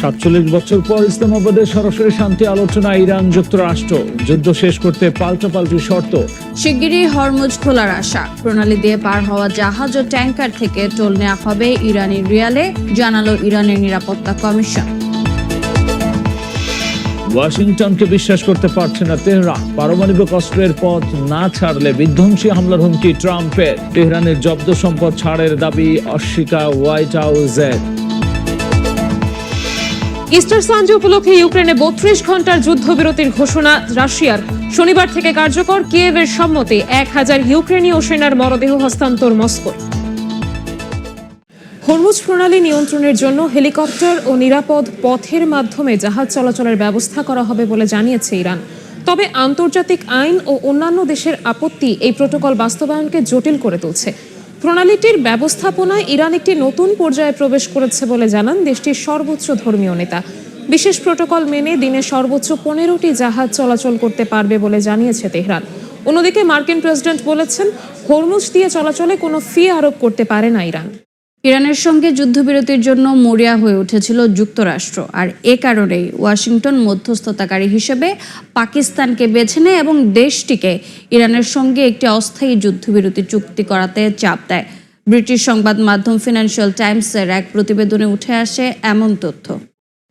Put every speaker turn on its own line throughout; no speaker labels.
47 বছর পর ইসলামাবাদে সরাসরি শান্তি আলোচনা ইরান যুক্তরাষ্ট্র। যুদ্ধ শেষ করতে পাল্টাপাল্টি শর্ত।
শিগগিরই হরমুজ খোলার আশা। প্রণালী দিয়ে পার হওয়া জাহাজ ও ট্যাঙ্কার থেকে টোল নেওয়া হবে ইরানি রিয়ালে, জানালো ইরানের নিরাপত্তা কমিশন।
ওয়াশিংটনকে বিশ্বাস করতে পারছে না তেহরান। পারমাণবিক অস্ত্রের পথ না ছাড়লে বিধ্বংসী হামলার হুমকি ট্রাম্পের। তেহরানের জব্দ সম্পদ ছাড়ের দাবি অস্বীকার হোয়াইট হাউসের।
ইস্টার সানডে উপলক্ষে ইউক্রেনে 32 ঘন্টার যুদ্ধবিরতির ঘোষণা রাশিয়ার। শনিবার থেকে কার্যকর। কিয়েভের সম্মতি 1000 ইউক্রেনীয় সেনার মরদেহ হস্তান্তর মস্কোর। হরমুজ প্রণালী নিয়ন্ত্রণের জন্য হেলিকপ্টার ও নিরাপদ পথের মাধ্যমে জাহাজ চলাচলের ব্যবস্থা করা হবে বলে জানিয়েছে ইরান। তবে আন্তর্জাতিক আইন ও অন্যান্য দেশের আপত্তি এই প্রোটোকল বাস্তবায়নকে জটিল করে তুলছে। প্রণালীটির ব্যবস্থাপনায় ইরান একটি নতুন পর্যায়ে প্রবেশ করেছে বলে জানান দেশটির সর্বোচ্চ ধর্মীয় নেতা। বিশেষ প্রোটোকল মেনে দিনে সর্বোচ্চ 15টি জাহাজ চলাচল করতে পারবে বলে জানিয়েছে তেহরান। অন্যদিকে মার্কিন প্রেসিডেন্ট বলেছেন, হরমুজ দিয়ে চলাচলে কোনো ফি আরোপ করতে পারে না ইরান।
ইরানের সঙ্গে যুদ্ধবিরতির জন্য মরিয়া হয়ে উঠেছিল যুক্তরাষ্ট্র, আর এ কারণেই ওয়াশিংটন মধ্যস্থতাকারী হিসেবে পাকিস্তানকে বেছে নেয় এবং দেশটিকে ইরানের সঙ্গে একটি অস্থায়ী যুদ্ধবিরতি চুক্তি করাতে চাপ দেয়। ব্রিটিশ সংবাদ মাধ্যম ফিনান্সিয়াল টাইমসের এক প্রতিবেদনে উঠে আসে এমন তথ্য।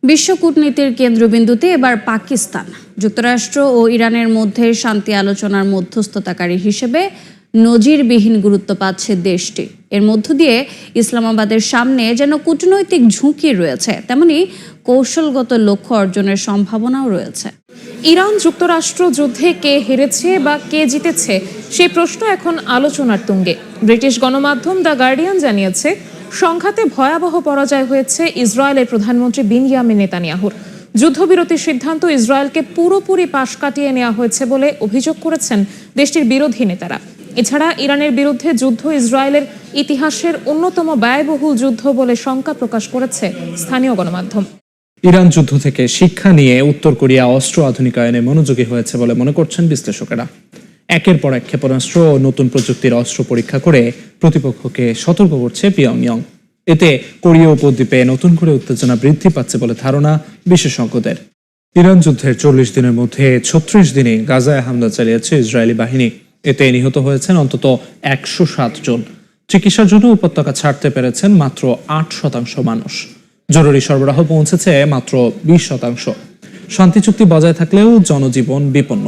বিশ্ব কূটনীতির কেন্দ্রবিন্দুতে এবার পাকিস্তান। যুক্তরাষ্ট্র ও ইরানের মধ্যে শান্তি আলোচনার মধ্যস্থতাকারী হিসেবে নজিরবিহীন গুরুত্ব পাচ্ছে দেশটি। এর মধ্য দিয়ে ইসলামাবাদের সামনে যেন কূটনৈতিক ঝুঁকি রয়েছে, তেমনি কৌশলগত লক্ষ্য অর্জনের সম্ভাবনাও রয়েছে।
ইরান যুক্তরাষ্ট্র যুদ্ধে কে হেরেছে বা কে জিতেছে সেই প্রশ্ন এখন আলোচনার তুঙ্গে। ব্রিটিশ গণমাধ্যম দ্য গার্ডিয়ান জানিয়েছে, সংঘাতে ভয়াবহ পরাজয় হয়েছে ইসরায়েলের প্রধানমন্ত্রী বিনয়ামিন নেতানিয়াহুর। যুদ্ধবিরতির সিদ্ধান্ত ইসরায়েলকে পুরোপুরি পাশ কাটিয়ে নেওয়া হয়েছে বলে অভিযোগ করেছেন দেশটির বিরোধী নেতারা। এছাড়া ইরানের বিরুদ্ধে যুদ্ধ ইসরায়েলের ইতিহাসের অন্যতম ব্যয়বহুল যুদ্ধ বলে শঙ্কা প্রকাশ করেছে স্থানীয় গণমাধ্যম।
ইরান যুদ্ধ থেকে শিক্ষা নিয়ে উত্তর কোরিয়া অস্ত্র আধুনিকায়নে মনোযোগী হয়েছে বলে মনে করছেন বিশ্লেষকেরা। একের পর এক ক্ষেপণাস্ত্র ও নতুন প্রযুক্তির অস্ত্র পরীক্ষা করে প্রতিপক্ষকে সতর্ক করছে পিয়ংইয়ং। এতে কোরীয় উপদ্বীপে নতুন করে উত্তেজনা বৃদ্ধি পাচ্ছে বলে ধারণা বিশেষজ্ঞদের। ইরান যুদ্ধের 40 দিনের মধ্যে 36 দিনে গাজায় হামলা চালিয়েছে ইসরায়েলি বাহিনী। এতে নিহত হয়েছেন অন্তত 107 জন। চিকিৎসার জন্য উপত্যকা ছাড়তে পেরেছেন মাত্র 8% মানুষ। জরুরি সরবরাহ পৌঁছেছে মাত্র 20%। শান্তি চুক্তি বজায় থাকলেও জনজীবন বিপন্ন।